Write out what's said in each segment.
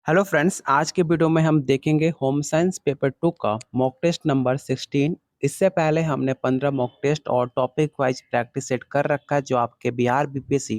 Hello friends, आज के video में हम देखेंगे होम साइंस पेपर 2 का मॉक टेस्ट नंबर 16। इससे पहले हमने 15 मॉक टेस्ट और टॉपिक वाइज प्रैक्टिस सेट कर रखा है जो आपके बिहार बीपीएससी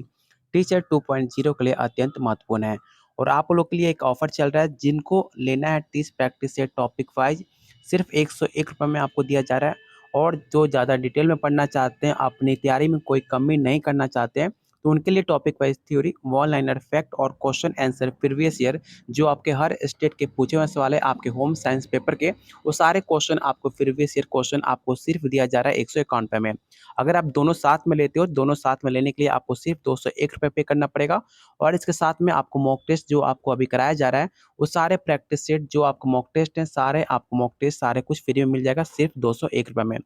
टीचर 2.0 के लिए अत्यंत महत्वपूर्ण है। और आप लोग के लिए एक ऑफर चल रहा है, जिनको लेना है 30 प्रैक्टिस सेट टॉपिक वाइज सिर्फ 101 रुपये में आपको दिया जा रहा है। और जो ज़्यादा डिटेल में पढ़ना चाहते हैं, अपनी तैयारी में कोई कमी नहीं करना चाहते हैं, तो उनके लिए topic wise theory, one liner fact और क्वेश्चन आंसर प्रीवियस ईयर जो आपके हर स्टेट के पूछे हुए सवाल है आपके होम साइंस पेपर के, वो सारे क्वेश्चन आपको प्रीवियस ईयर क्वेश्चन आपको सिर्फ दिया जा रहा है 151 में। अगर आप दोनों साथ में लेते हो, दोनों साथ में लेने के लिए आपको सिर्फ 201 रुपये पे करना पड़ेगा। और इसके साथ में आपको मॉक टेस्ट जो आपको अभी कराया जा रहा है, वो सारे प्रैक्टिस सेट जो आपको मॉक टेस्ट हैं, सारे आपको मॉक टेस्ट सारे कुछ फ्री में मिल जाएगा सिर्फ 201 रुपये में।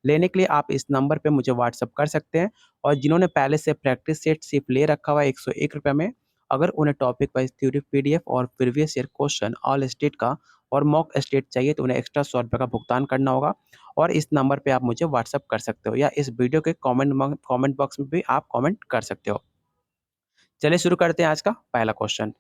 लेने के लिए आप इस नंबर पे मुझे व्हाट्सअप कर सकते हैं। और जिन्होंने पहले से प्रैक्टिस सेट सिर्फ ले रखा हुआ है 101 रुपये में, अगर उन्हें टॉपिक वाइज थ्योरी पीडीएफ और previous year question all state का और मॉक स्टेट चाहिए, तो उन्हें एक्स्ट्रा 100 रुपये का भुगतान करना होगा। और इस नंबर पे आप मुझे व्हाट्सअप कर सकते हो, या इस वीडियो के कमेंट बॉक्स में भी आप कमेंट कर सकते हो। चलिए शुरू करते हैं आज का पहला क्वेश्चन।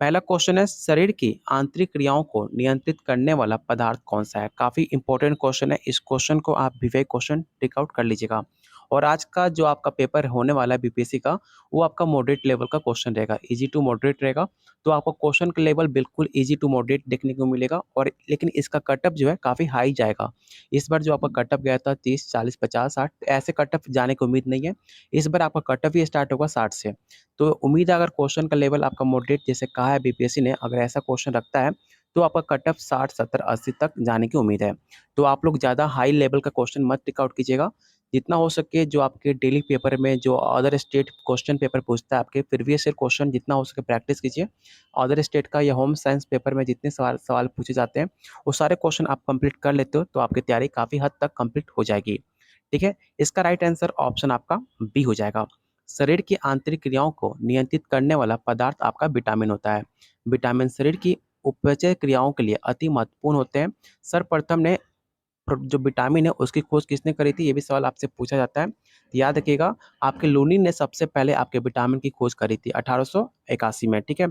पहला क्वेश्चन है, शरीर की आंतरिक क्रियाओं को नियंत्रित करने वाला पदार्थ कौन सा है। काफी इंपॉर्टेंट क्वेश्चन है, इस क्वेश्चन को आप विवेक क्वेश्चन टिक आउट कर लीजिएगा। और आज का जो आपका पेपर होने वाला है बीपीएससी का, वो आपका मॉडरेट लेवल का क्वेश्चन रहेगा, इजी टू मॉडरेट रहेगा। तो आपको क्वेश्चन का लेवल बिल्कुल इजी टू मॉडरेट देखने को मिलेगा, और लेकिन इसका कटअप जो है काफी हाई जाएगा। इस बार जो आपका कटअप गया था 30, 40, 50, 60, ऐसे कटअप जाने की उम्मीद नहीं है। इस बार आपका कटअप ही स्टार्ट होगा 60 से। तो उम्मीद है, अगर क्वेश्चन का लेवल आपका मॉडरेट जैसे कहा है बीपीएससी ने, अगर ऐसा क्वेश्चन रखता है, तो आपका कट ऑफ 60, 70, 80 तक जाने की उम्मीद है। तो आप लोग ज़्यादा हाई लेवल का क्वेश्चन मत टिक आउट कीजिएगा। जितना हो सके जो आपके डेली पेपर में जो अदर स्टेट क्वेश्चन पेपर पूछता है, आपके प्रीवियस ईयर क्वेश्चन जितना हो सके प्रैक्टिस कीजिए। अदर स्टेट का या होम साइंस पेपर में जितने सवाल सवाल पूछे जाते हैं, वो सारे क्वेश्चन आप कंप्लीट कर लेते हो, तो आपकी तैयारी काफ़ी हद तक कंप्लीट हो जाएगी। ठीक है, इसका राइट आंसर ऑप्शन आपका बी हो जाएगा। शरीर की आंतरिक क्रियाओं को नियंत्रित करने वाला पदार्थ आपका विटामिन होता है। विटामिन शरीर की उपचय क्रियाओं के लिए अति महत्वपूर्ण होते हैं। सर्वप्रथम ने जो विटामिन है उसकी खोज किसने करी थी, ये भी सवाल आपसे पूछा जाता है। तो याद रखिएगा, आपके लूनी ने सबसे पहले आपके विटामिन की खोज करी थी 1881 में। ठीक है,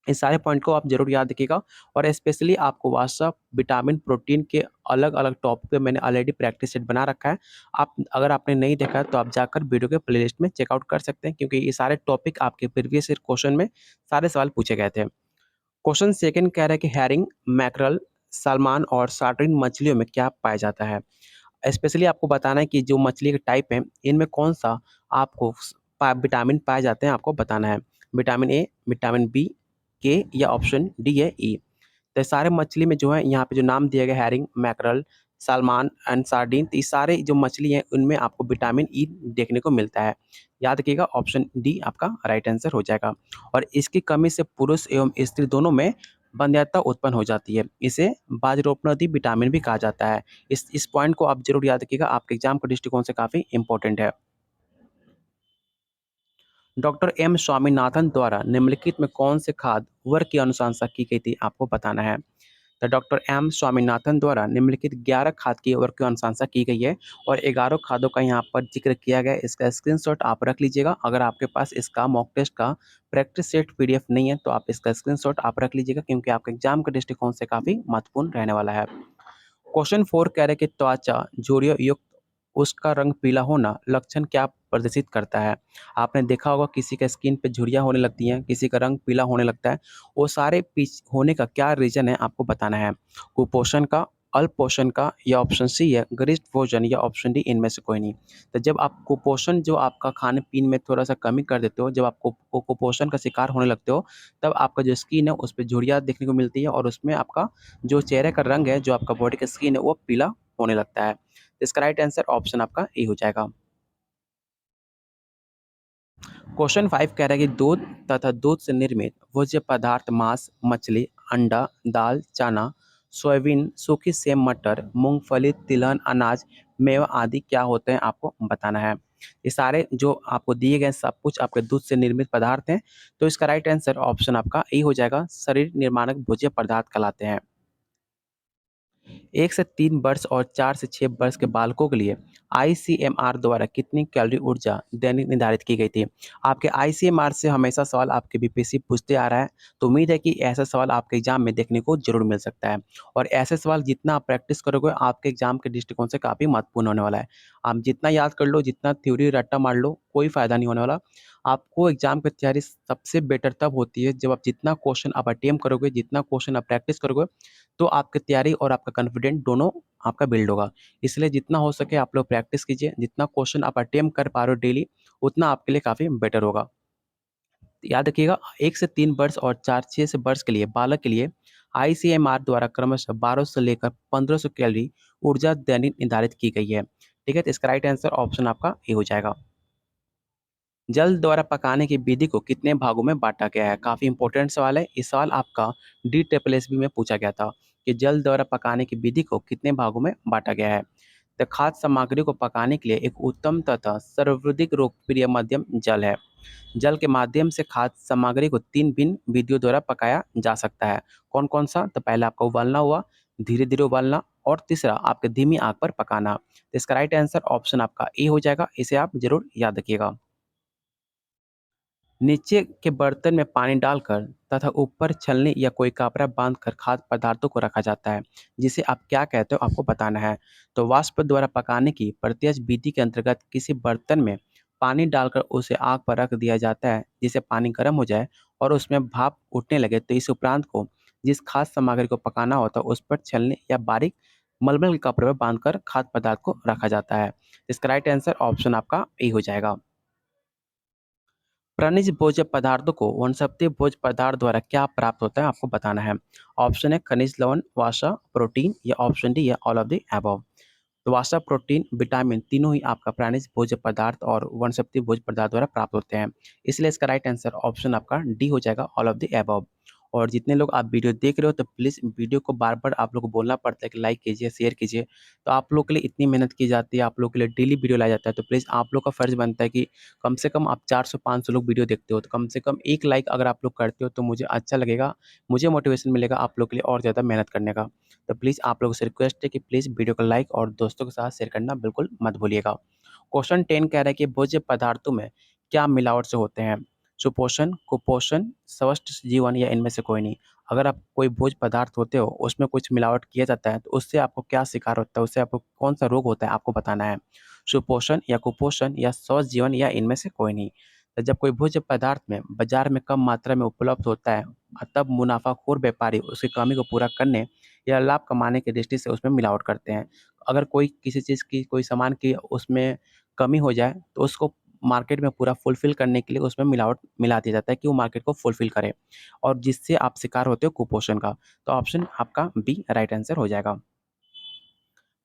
इस सारे पॉइंट को आप जरूर याद रखिएगा। और स्पेशली आपको व्हाट्सअप विटामिन प्रोटीन के अलग अलग टॉपिक पे मैंने ऑलरेडी प्रैक्टिस सेट बना रखा है। आप अगर आपने नहीं देखा है, तो आप जाकर वीडियो के प्लेलिस्ट में चेकआउट कर सकते हैं, क्योंकि ये सारे टॉपिक आपके प्रीवियस ईयर क्वेश्चन में सारे सवाल पूछे गए थे। क्वेश्चन सेकंड कह रहा है कि हैरिंग, मैकरल, सालमान और सार्डिन मछलियों में क्या पाया जाता है। स्पेशली आपको बताना है कि जो मछली के टाइप हैं, इनमें कौन सा आपको विटामिन पाए जाते हैं, आपको बताना है। विटामिन ए, विटामिन बी, के, या ऑप्शन डी है ई। तो सारे मछली में जो है यहाँ पे जो नाम दिया गया, herring, mackerel, Salman and sardine, तो ये सारे जो मछली हैं उनमें आपको विटामिन ई देखने को मिलता है। याद रखिएगा, ऑप्शन डी आपका राइट आंसर हो जाएगा। और इसकी कमी से पुरुष एवं स्त्री दोनों में वंध्यता उत्पन्न हो जाती है। इसे बाजरोपनदी विटामिन भी कहा जाता है। इस पॉइंट को आप जरूर याद रखिएगा, आपके एग्जाम के दृष्टिकोण से काफी इंपॉर्टेंट है। डॉक्टर एम स्वामीनाथन द्वारा निम्नलिखित में कौन से खाद वर्ग की अनुशंसा की गई थी, आपको बताना है। तो डॉक्टर एम स्वामीनाथन द्वारा निम्नलिखित 11 खाद की वर्ग की अनुशंसा की गई है, और 11 खादों का यहाँ पर जिक्र किया गया है। इसका स्क्रीनशॉट आप रख लीजिएगा। अगर आपके पास इसका मॉक टेस्ट का प्रैक्टिस सेट पीडीएफ नहीं है, तो आप इसका स्क्रीनशॉट आप रख लीजिएगा, क्योंकि आपके एग्जाम के दृष्टिकोण से काफी महत्वपूर्ण रहने वाला है। क्वेश्चन 4 कह रहे कि त्वचा झुर्रियों युक्त उसका रंग पीला होना लक्षण क्या प्रदर्शित करता है। आपने देखा होगा, किसी का स्किन पे झुर्रियाँ होने लगती हैं, किसी का रंग पीला होने लगता है। वो सारे पीच होने का क्या रीजन है, आपको बताना है। कुपोषण का, अल्प पोषण का, या ऑप्शन सी है गरिष्ठ भोजन, या ऑप्शन डी इनमें से कोई नहीं। तो जब आप कुपोषण जो आपका खाने पीने में थोड़ा सा कमी कर देते हो, जब आप कुपोषण का शिकार होने लगते हो, तब आपका जो स्किन है उस पर झुर्रियाँ देखने को मिलती है, और उसमें आपका जो चेहरे का रंग है, जो आपका बॉडी का स्किन है, वो पीला होने लगता है। इसका राइट आंसर ऑप्शन आपका ए हो जाएगा। क्वेश्चन 5 कह रहा है कि दूध तथा दूध से निर्मित भोज्य पदार्थ मांस, मछली, अंडा, दाल, चना, सोयाबीन, सूखी सेम, मटर, मूंगफली, तिलहन, अनाज, मेवा आदि क्या होते हैं, आपको बताना है। ये सारे जो आपको दिए गए सब कुछ आपके दूध से निर्मित पदार्थ हैं। तो इसका राइट आंसर ऑप्शन आपका ए हो जाएगा, शरीर निर्माणक भोज्य पदार्थ कहलाते हैं। 1 से 3 वर्ष और 4 से 6 वर्ष के बालकों के लिए आईसीएमआर द्वारा कितनी कैलोरी ऊर्जा दैनिक निर्धारित की गई थी? आपके आईसीएमआर से हमेशा सवाल आपके बीपीएससी पूछते आ रहा है, तो उम्मीद है कि ऐसा सवाल आपके एग्जाम में देखने को ज़रूर मिल सकता है। और ऐसे सवाल जितना आप प्रैक्टिस करोगे, आपके एग्जाम के दृष्टिकोण से काफ़ी महत्वपूर्ण होने वाला है। आप जितना याद कर लो, जितना थ्योरी रट्टा मार लो, कोई फ़ायदा नहीं होने वाला। आपको एग्जाम की तैयारी सबसे बेटर तब होती है, जब आप जितना क्वेश्चन आप अटेम्प्ट करोगे, जितना क्वेश्चन आप प्रैक्टिस करोगे, तो आपकी तैयारी और आपका कॉन्फिडेंट दोनों आपका बिल्ड होगा। इसलिए जितना हो सके आप लोग प्रैक्टिस कीजिए, जितना क्वेश्चन आप अटेम्प्ट कर पा रहे हो डेली, उतना आपके लिए काफ़ी बेटर होगा। याद रखिएगा, 1 से 3 वर्ष और 4-6 से वर्ष के लिए बालक के लिए आईसीएमआर द्वारा क्रमशः 1200 से लेकर 1500 कैलोरी ऊर्जा दैनिक निर्धारित की गई है। ठीक है? तो इसका राइट आंसर ऑप्शन आपका ए हो जाएगा। जल द्वारा पकाने की विधि को कितने भागों में बाँटा गया है? काफ़ी इंपॉर्टेंट सवाल है। ये सवाल आपका DSSSB में पूछा गया था कि जल द्वारा पकाने की विधि को कितने भागों में बाँटा गया है? तो खाद्य सामग्री को पकाने के लिए एक उत्तम तथा सर्वाधिक लोकप्रिय माध्यम जल है। जल के माध्यम से खाद्य सामग्री को 3 भिन्न विधियों द्वारा पकाया जा सकता है। कौन-कौन सा? तो पहला आपका उबालना हुआ, धीरे-धीरे उबालना और तीसरा आपके धीमी आँच पर पकाना। तो इसका राइट आंसर ऑप्शन आपका ए हो जाएगा। इसे आप ज़रूर याद रखिएगा। नीचे के बर्तन में पानी डालकर तथा ऊपर छलनी या कोई कपड़ा बांधकर खाद्य पदार्थों को रखा जाता है, जिसे आप क्या कहते हो आपको बताना है। तो वाष्प द्वारा पकाने की प्रत्यक्ष विधि के अंतर्गत किसी बर्तन में पानी डालकर उसे आग पर रख दिया जाता है, जिससे पानी गर्म हो जाए और उसमें भाप उठने लगे, तो इस उपरांत को जिस खाद्य सामग्री को पकाना होता है उस पर छलनी या बारीक मलमल के कपड़े में बांधकर खाद्य पदार्थ को रखा जाता है। इसका राइट आंसर ऑप्शन आपका ए हो जाएगा। खनिज भोज्य पदार्थों को वनस्पति भोज्य पदार्थ द्वारा क्या प्राप्त होता है आपको बताना है। ऑप्शन है खनिज लवण, वसा, प्रोटीन या ऑप्शन डी है ऑल ऑफ द अबव। तो वसा, प्रोटीन, विटामिन तीनों ही आपका प्राणिज भोज्य पदार्थ और वनस्पति भोज्य पदार्थ द्वारा प्राप्त होते हैं। इसलिए इसका राइट आंसर ऑप्शन आपका डी हो जाएगा ऑल ऑफ द अबव। और जितने लोग आप वीडियो देख रहे हो तो प्लीज़ वीडियो को बार-बार आप लोग को बोलना पड़ता है कि लाइक कीजिए, शेयर कीजिए। तो आप लोग के लिए इतनी मेहनत की जाती है, आप लोग के लिए डेली वीडियो लाया जाता है, तो प्लीज़ आप लोग का फ़र्ज़ बनता है कि कम से कम आप 400-500 लोग वीडियो देखते हो, तो कम से कम 1 लाइक अगर आप लोग करते हो तो मुझे अच्छा लगेगा, मुझे मोटिवेशन मिलेगा आप लोग के लिए और ज़्यादा मेहनत करने का। तो प्लीज़ आप लोगों से रिक्वेस्ट है कि प्लीज़ वीडियो को लाइक और दोस्तों के साथ शेयर करना बिल्कुल मत भूलिएगा। क्वेश्चन 10 कह रहा है कि भोज्य पदार्थों में क्या मिलावट से होते हैं? सुपोषण, कुपोषण, स्वस्थ जीवन या इनमें से कोई नहीं? अगर आप कोई भोज्य पदार्थ होते हो, उसमें कुछ मिलावट किया जाता है, तो उससे आपको क्या शिकार होता है? उससे आपको कौन-सा रोग होता है, आपको बताना है। सुपोषण या कुपोषण या स्वस्थ जीवन या इनमें से कोई नहीं? तो जब कोई भोज्य पदार्थ में बाज़ार में कम मात्रा में उपलब्ध होता है, तब मुनाफ़ाखोर व्यापारी उसकी कमी को पूरा करने या लाभ कमाने की दृष्टि से उसमें मिलावट करते हैं। अगर कोई किसी चीज़ की, कोई सामान की उसमें कमी हो जाए, तो उसको मार्केट में पूरा फुलफ़िल करने के लिए उसमें मिलावट मिला दिया जाता है कि वो मार्केट को फुलफ़िल करे और जिससे आप शिकार होते हो कुपोषण का। तो ऑप्शन आपका बी राइट आंसर हो जाएगा।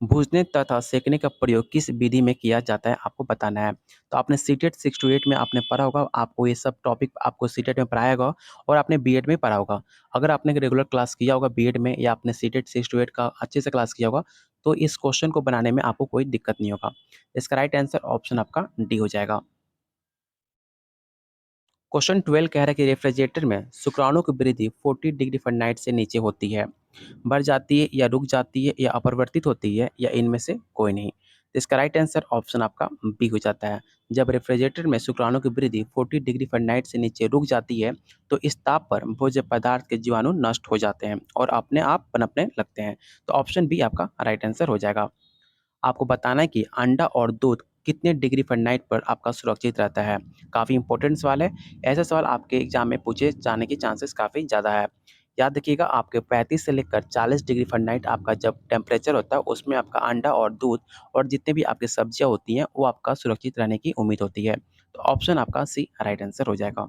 भूनने तथा सेंकने का प्रयोग किस विधि में किया जाता है आपको बताना है। तो आपने सीटेट 6 टू 8 में आपने पढ़ा होगा, आपको ये सब टॉपिक आपको सीटेट में पढ़ाया होगा और आपने बीएड में पढ़ा होगा। अगर आपने रेगुलर क्लास किया होगा बीएड में या आपने सीटेट 6 टू 8 का अच्छे से क्लास किया होगा, तो इस क्वेश्चन को बनाने में आपको कोई दिक्कत नहीं होगा। इसका राइट आंसर ऑप्शन आपका डी हो जाएगा। क्वेश्चन 12 कह रहा है कि रेफ्रिजरेटर में शुक्राणु की वृद्धि 40 डिग्री फ़ारेनहाइट से नीचे होती है, बढ़ जाती है या रुक जाती है या अपरिवर्तित होती है या इनमें से कोई नहीं। तो इसका राइट आंसर ऑप्शन आपका बी हो जाता है। जब रेफ्रिजरेटर में शुक्राणु की वृद्धि 40 डिग्री फ़ारेनहाइट से नीचे रुक जाती है, तो इस ताप पर भोज्य पदार्थ के जीवाणु नष्ट हो जाते हैं और अपने आप पनपने लगते हैं। तो ऑप्शन बी आपका राइट आंसर हो जाएगा। आपको बताना है कि अंडा और दूध कितने डिग्री फ़ारेनहाइट पर आपका सुरक्षित रहता है? काफ़ी इंपॉर्टेंट सवाल है। ऐसे सवाल आपके एग्ज़ाम में पूछे जाने के चांसेस काफ़ी ज़्यादा है। याद रखिएगा, आपके 35 से लेकर 40 डिग्री फ़ारेनहाइट आपका जब टेम्परेचर होता है, उसमें आपका अंडा और दूध और जितने भी आपकी सब्जियाँ होती हैं, वो आपका सुरक्षित रहने की उम्मीद होती है। तो ऑप्शन आपका सी राइट आंसर हो जाएगा।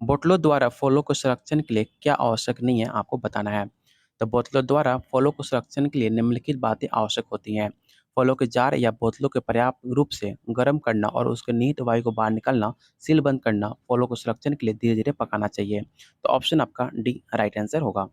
बोतलों द्वारा फलों को संरक्षण के लिए क्या आवश्यक नहीं है आपको बताना है। तो बोतलों द्वारा फलों को संरक्षण के लिए निम्नलिखित बातें आवश्यक होती हैं। फलों के जार या बोतलों के पर्याप्त रूप से गर्म करना और उसके निहित वायु को बाहर निकालना, सील बंद करना, फलों को संरक्षण के लिए धीरे धीरे पकाना चाहिए। तो ऑप्शन आपका डी राइट आंसर होगा।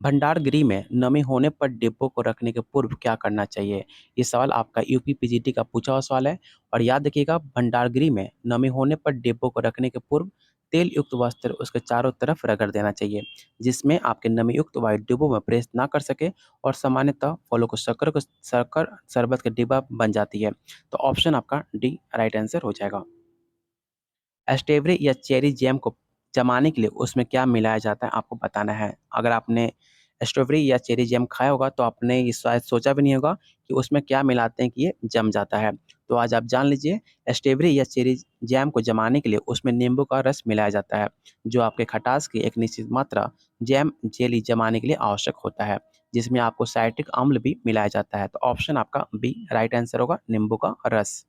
भंडार गृह में नमी होने पर डिब्बों को रखने के पूर्व क्या करना चाहिए? ये सवाल आपका यूपी पीजीटी का पूछा हुआ सवाल है। और याद रखिएगा, भंडार गृह में नमी होने पर डिब्बों को रखने के पूर्व तेल युक्त वस्त्र उसके चारों तरफ रगड़ देना चाहिए, जिसमें आपके नमी युक्त व्हाइट डिब्बों में प्रेस ना कर सके और सामान्यतः फलों को शक्कर शरबत का डिब्बा बन जाती है। तो ऑप्शन आपका डी राइट आंसर हो जाएगा। स्ट्रॉबेरी या चेरी जैम को जमाने के लिए उसमें क्या मिलाया जाता है आपको बताना है। अगर आपने स्ट्रॉबेरी या चेरी जैम खाया होगा तो आपने ये शायद सोचा भी नहीं होगा कि उसमें क्या मिलाते हैं कि ये जम जाता है। तो आज आप जान लीजिए, स्ट्रॉबेरी या चेरी जैम को जमाने के लिए उसमें नींबू का रस मिलाया जाता है, जो आपके खटास की एक निश्चित मात्रा जैम जेली जमाने के लिए आवश्यक होता है, जिसमें आपको साइट्रिक अम्ल भी मिलाया जाता है। तो ऑप्शन आपका बी राइट आंसर होगा, नींबू का रस।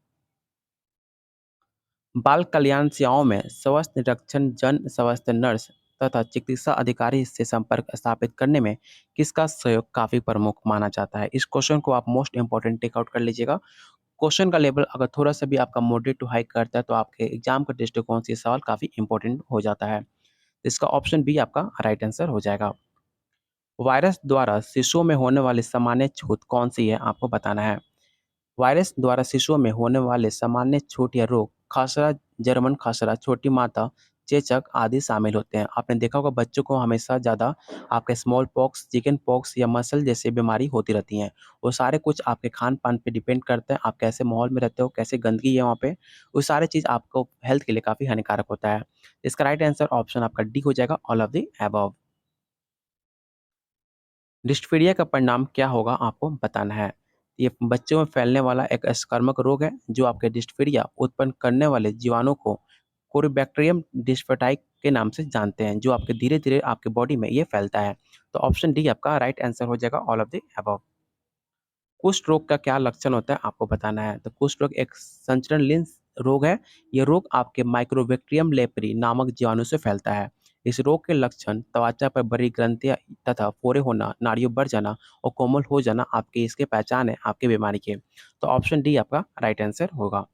बाल कल्याण सेवाओं में स्वास्थ्य निरीक्षण जन स्वास्थ्य नर्स तथा चिकित्सा अधिकारी से संपर्क स्थापित करने में किसका सहयोग काफी प्रमुख माना जाता है। इस क्वेश्चन को आप मोस्ट इंपॉर्टेंट टेक आउट कर लीजिएगा। क्वेश्चन का लेवल अगर थोड़ा सा भी आपका मॉडरेट टू हाई करता है तो आपके एग्जाम के दृष्टिकोण से ये सवाल काफी इंपॉर्टेंट हो जाता है। इसका ऑप्शन बी आपका राइट आंसर हो जाएगा। वायरस द्वारा शिशुओं में होने वाली सामान्य छूत कौन सी है आपको बताना है। वायरस द्वारा शिशुओं में होने वाले सामान्य छूत या रोग खसरा, जर्मन खसरा, छोटी माता, चेचक आदि शामिल होते हैं। आपने देखा होगा बच्चों को हमेशा ज़्यादा आपके स्मॉल पॉक्स, चिकन पॉक्स या मसल जैसे बीमारी होती रहती हैं। वो सारे कुछ आपके खान-पान पे डिपेंड करते हैं, आप कैसे माहौल में रहते हो, कैसे गंदगी है वहाँ पे, वो सारी चीज़ आपको हेल्थ के लिए काफ़ी हानिकारक होता है। इसका राइट आंसर ऑप्शन आपका डी हो जाएगा, ऑल ऑफ द अबव। डिस्पीडिया का परिणाम क्या होगा आपको बताना है। ये बच्चों में फैलने वाला एक संक्रामक रोग है जो आपके डिस्पीडिया उत्पन्न करने वाले जीवाणु को कोरिबैक्टीरियम डिस्फेटाई के नाम से जानते हैं, जो आपके धीरे-धीरे आपके बॉडी में ये फैलता है। तो ऑप्शन डी आपका राइट आंसर हो जाएगा, ऑल ऑफ द अबव। कुष्ठ रोग का क्या लक्षण होता है आपको बताना है। तो कुष्ठ रोग एक संचरण लिंस रोग है। ये रोग आपके माइक्रोबैक्टीरियम लेप्री नामक जीवाणु से फैलता है। इस रोग के लक्षण त्वचा पर बड़ी ग्रंथियां तथा फोड़े होना, नाड़ियों बढ़ जाना और कोमल हो जाना आपकी इसके पहचान है आपकी बीमारी के। तो ऑप्शन डी आपका राइट आंसर होगा।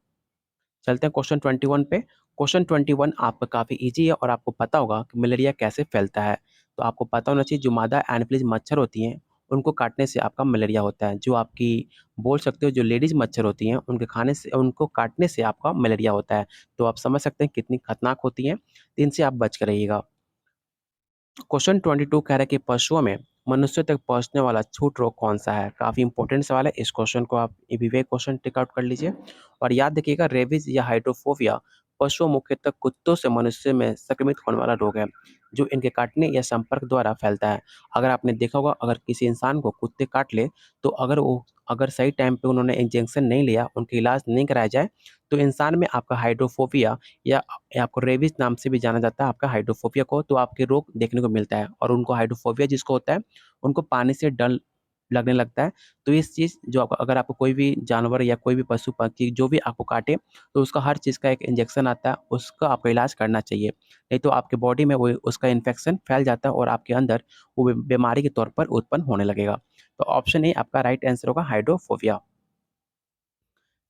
चलते हैं क्वेश्चन 21 पे। क्वेश्चन 21 आपका काफ़ी ईज़ी है और आपको पता होगा कि मलेरिया कैसे फैलता है। तो आपको पता होना चाहिए, जो मादा एनोफिलीज मच्छर होती हैं, उनको काटने से आपका मलेरिया होता है। जो आपकी बोल सकते हो जो लेडीज़ मच्छर होती हैं, उनके खाने से उनको काटने से आपका मलेरिया होता है। तो आप समझ सकते हैं कितनी खतरनाक होती हैं, तो इनसे आप बच कर रहिएगा। क्वेश्चन 22 कह रहा है कि पशुओं में मनुष्य तक पहुंचने वाला छूट रोग कौन सा है। काफी इंपॉर्टेंट सवाल है, इस क्वेश्चन को आप विवेक क्वेश्चन टिक आउट कर लीजिए और याद रखिएगा, रेबीज या हाइड्रोफोबिया पशुओं मुख्यतः कुत्तों से मनुष्य में संक्रमित होने वाला रोग है, जो इनके काटने या संपर्क द्वारा फैलता है। अगर आपने देखा होगा, अगर किसी इंसान को कुत्ते काट ले तो अगर सही टाइम पे उन्होंने इंजेक्शन नहीं लिया, उनका इलाज नहीं कराया जाए, तो इंसान में आपका हाइड्रोफोबिया या आपको रेबीज नाम से भी जाना जाता है आपका हाइड्रोफोबिया को, तो आपके रोग देखने को मिलता है। और उनको हाइड्रोफोबिया जिसको होता है, उनको पानी से डर लगने लगता है। तो इस चीज़ जो आपको, अगर आपको कोई भी जानवर या कोई भी पशु पक्षी जो भी आपको काटे, तो उसका हर चीज़ का एक इंजेक्शन आता है, उसका आपको इलाज करना चाहिए। नहीं तो आपके बॉडी में वो उसका इन्फेक्शन फैल जाता है और आपके अंदर वो बीमारी के तौर पर उत्पन्न होने लगेगा। तो ऑप्शन ए आपका राइट आंसर होगा, हाइड्रोफोबिया।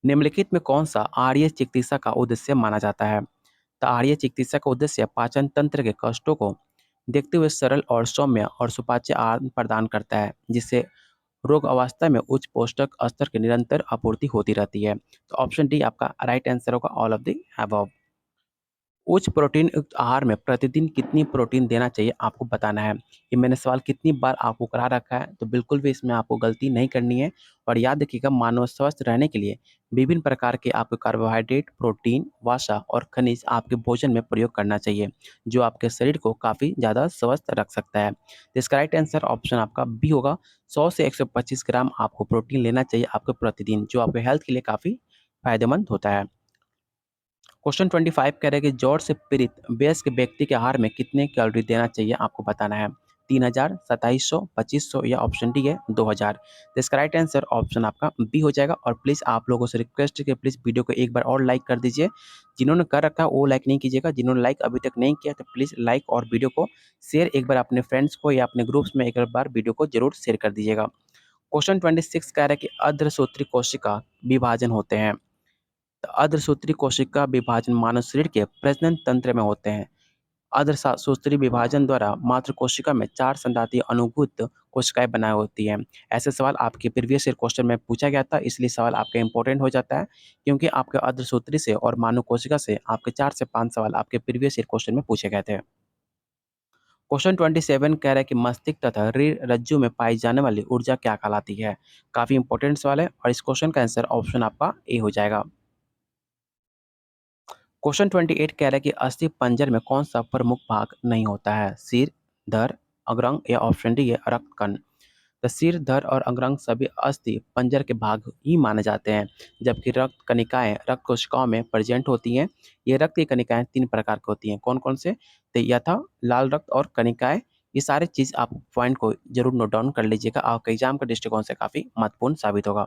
निम्नलिखित में कौन सा आहारीय चिकित्सा का उद्देश्य माना जाता है। तो आहारीय चिकित्सा का उद्देश्य पाचन तंत्र के कष्टों को देखते हुए सरल और सौम्य और सुपाच्य आहार प्रदान करता है, जिससे रोग अवस्था में उच्च पोषक स्तर की निरंतर आपूर्ति होती रहती है। तो ऑप्शन डी आपका राइट आंसर होगा, ऑल ऑफ द अबव। उच्च प्रोटीन युक्त आहार में प्रतिदिन कितनी प्रोटीन देना चाहिए आपको बताना है। ये मैंने सवाल कितनी बार आपको करा रखा है, तो बिल्कुल भी इसमें आपको गलती नहीं करनी है। और याद रखिएगा, मानव स्वस्थ रहने के लिए विभिन्न प्रकार के आपको कार्बोहाइड्रेट, प्रोटीन, वसा और खनिज आपके भोजन में प्रयोग करना चाहिए, जो आपके शरीर को काफ़ी ज़्यादा स्वस्थ रख सकता है। तो इसका राइट आंसर ऑप्शन आपका बी होगा। 100 से 125 ग्राम आपको प्रोटीन लेना चाहिए आपको प्रतिदिन, जो आपके हेल्थ के लिए काफ़ी फायदेमंद होता है। क्वेश्चन 25 कह रहे हैं कि जौर से पीड़ित वयस्क व्यक्ति के आहार में कितने कैलोरी देना चाहिए आपको बताना है। 3000, 2700, 2500 या ऑप्शन डी है 2000। तो इसका राइट आंसर ऑप्शन आपका बी हो जाएगा। और प्लीज़ आप लोगों से रिक्वेस्ट है कि प्लीज़ वीडियो को एक बार और लाइक कर दीजिए। जिन्होंने कर रखा है वो लाइक नहीं कीजिएगा, जिन्होंने लाइक अभी तक नहीं किया तो प्लीज़ लाइक और वीडियो को शेयर एक बार अपने फ्रेंड्स को या अपने ग्रुप्स में एक बार वीडियो को जरूर शेयर कर दीजिएगा। क्वेश्चन 26 कह रहा है कि अर्धसूत्री कोशिका विभाजन होते हैं। तो अर्धसूत्री कोशिका विभाजन मानव शरीर के प्रजनन तंत्र में होते हैं। अर्धसूत्री विभाजन द्वारा मात्र कोशिका में 4 संधाती अनुभूत कोशिकाएँ बनाई होती हैं। ऐसे सवाल आपके प्रीवियस ईयर क्वेश्चन में पूछा गया था, इसलिए सवाल आपका इम्पोर्टेंट हो जाता है, क्योंकि आपके अर्धसूत्री से और मानव कोशिका से आपके 4 से 5 सवाल आपके प्रीवियस ईयर क्वेश्चन में पूछे गए थे। क्वेश्चन 27 कह रहा है कि मस्तिष्क तथा रीढ़ रज्जु में पाई जाने वाली ऊर्जा क्या कहलाती है? काफ़ी इंपॉर्टेंट सवाल है और इस क्वेश्चन का आंसर ऑप्शन आपका ए हो जाएगा। क्वेश्चन 28 कह रहा है कि अस्थि पंजर में कौन सा प्रमुख भाग नहीं होता है? सिर, धड़, अग्रांग या ऑप्शन डी है रक्त कण। तो सिर, धड़ और अग्रांग सभी अस्थि पंजर के भाग ही माने जाते हैं, जबकि रक्त कणिकाएं रक्त कोशिकाओं में प्रेजेंट होती हैं। ये रक्त की कणिकाएं 3 प्रकार की होती हैं। कौन-कौन से? तो यथा, लाल रक्त और कणिकाएं। ये सारी चीज़ आप पॉइंट को जरूर नोट डाउन कर लीजिएगा, आपके एग्जाम के दृष्टिकोण से काफ़ी महत्वपूर्ण साबित होगा।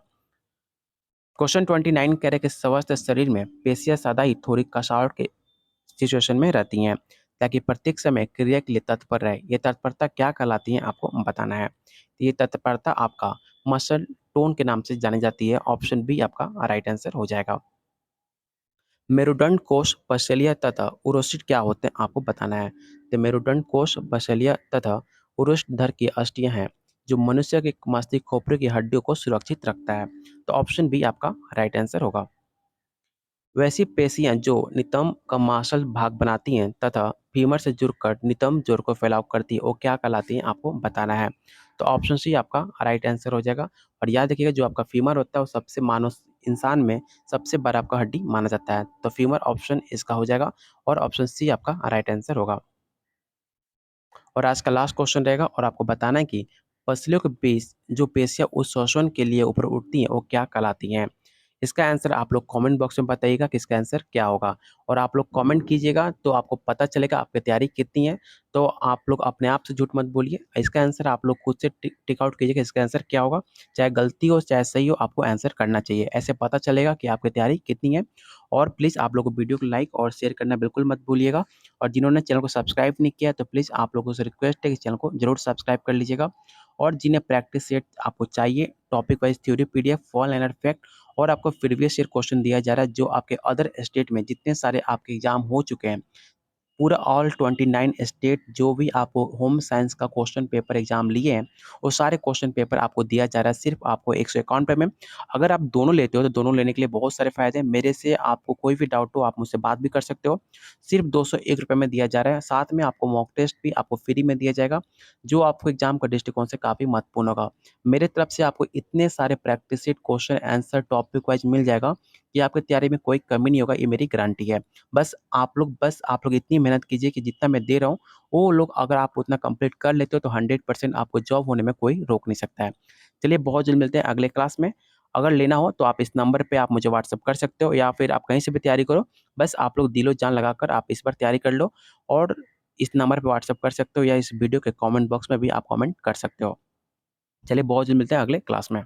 क्वेश्चन 29 कह रहे हैं कि स्वस्थ शरीर में पेशियाँ सदा ही थोड़ी कसावट के सिचुएशन में रहती हैं, ताकि प्रत्येक समय क्रिया के लिए तत्पर रहे। ये तत्परता क्या कहलाती है आपको बताना है। तो ये तत्परता आपका मसल टोन के नाम से जानी जाती है। ऑप्शन बी आपका राइट आंसर हो जाएगा। मेरुदंड कोष, पसलिया तथा उरोशिट क्या होते हैं आपको बताना है। तो मेरुदंड कोष, पसलिया तथा उरोष्धर की अस्थियां हैं, जो मनुष्य के मस्तिष्क खोपड़ी की हड्डियों को सुरक्षित रखता है। तो ऑप्शन बी आपका राइट आंसर होगा। वैसी पेशियाँ जो नितंब का मांसल भाग बनाती हैं तथा फीमर से जुड़कर नितंब जोड़ को फैलाव करती है, वो क्या कहलाती हैं आपको बताना है। तो ऑप्शन सी आपका राइट आंसर हो जाएगा। और याद रखिएगा, जो आपका फीमर होता है वो सबसे मानव इंसान में सबसे बड़ा आपका हड्डी माना जाता है। तो फीमर ऑप्शन इसका हो जाएगा और ऑप्शन सी आपका राइट आंसर होगा। और आज का लास्ट क्वेश्चन रहेगा और आपको बताना है कि पसलियों के बीच जो पेशियाँ उत्सर्जन के लिए ऊपर उठती हैं, वो क्या कहलाती हैं? इसका आंसर आप लोग कमेंट बॉक्स में बताइएगा कि इसका आंसर क्या होगा। और आप लोग कमेंट कीजिएगा तो आपको पता चलेगा आपकी तैयारी कितनी है। तो आप लोग अपने आप से झूठ मत बोलिए। इसका आंसर आप लोग खुद से टिक आउट कीजिए कि इसका आंसर क्या होगा। चाहे गलती हो, चाहे सही हो, आपको आंसर करना चाहिए। ऐसे पता चलेगा कि आपकी तैयारी कितनी है। और प्लीज़ आप लोग वीडियो को लाइक और शेयर करना बिल्कुल मत भूलिएगा। और जिन्होंने चैनल को सब्सक्राइब नहीं किया, तो प्लीज़ आप लोगों से रिक्वेस्ट है कि चैनल को ज़रूर सब्सक्राइब कर लीजिएगा। और जिन्हें प्रैक्टिस सेट आपको चाहिए, topic wise theory PDF, fall liner fact और आपको प्रीवियस ईयर क्वेश्चन दिया जा रहा है, जो आपके अदर स्टेट में जितने सारे आपके एग्जाम हो चुके हैं, पूरा ऑल 29 स्टेट जो भी आप होम साइंस का क्वेश्चन पेपर एग्जाम लिए हैं, वो सारे क्वेश्चन पेपर आपको दिया जा रहा है सिर्फ आपको 151 रुपये में। अगर आप दोनों लेते हो तो दोनों लेने के लिए बहुत सारे फ़ायदे हैं। मेरे से आपको कोई भी डाउट हो, आप मुझसे बात भी कर सकते हो। सिर्फ 201 रुपये में दिया जा रहा है। साथ में आपको मॉक टेस्ट भी आपको फ्री में दिया जाएगा, जो आपको एग्जाम का दृष्टिकोण से काफ़ी महत्वपूर्ण होगा। मेरे तरफ से आपको इतने सारे practice set, question answer topic wise मिल जाएगा कि आपकी तैयारी में कोई कमी नहीं होगा, ये मेरी गारंटी है। बस आप लोग इतनी मेहनत कीजिए कि जितना मैं दे रहा हूँ, वो लोग अगर आप उतना कंप्लीट कर लेते हो तो 100% आपको जॉब होने में कोई रोक नहीं सकता है। चलिए बहुत जल्द मिलते हैं अगले क्लास में। अगर लेना हो तो आप इस नंबर पे आप मुझे व्हाट्सएप कर सकते हो, या फिर आप कहीं से भी तैयारी करो। बस आप लोग दिलो-जान लगाकर आप इस बार तैयारी कर लो। और इस नंबर पे व्हाट्सएप कर सकते हो, या इस वीडियो के कमेंट बॉक्स में भी आप कमेंट कर सकते हो। चलिए बहुत जल्द मिलते हैं अगले क्लास में।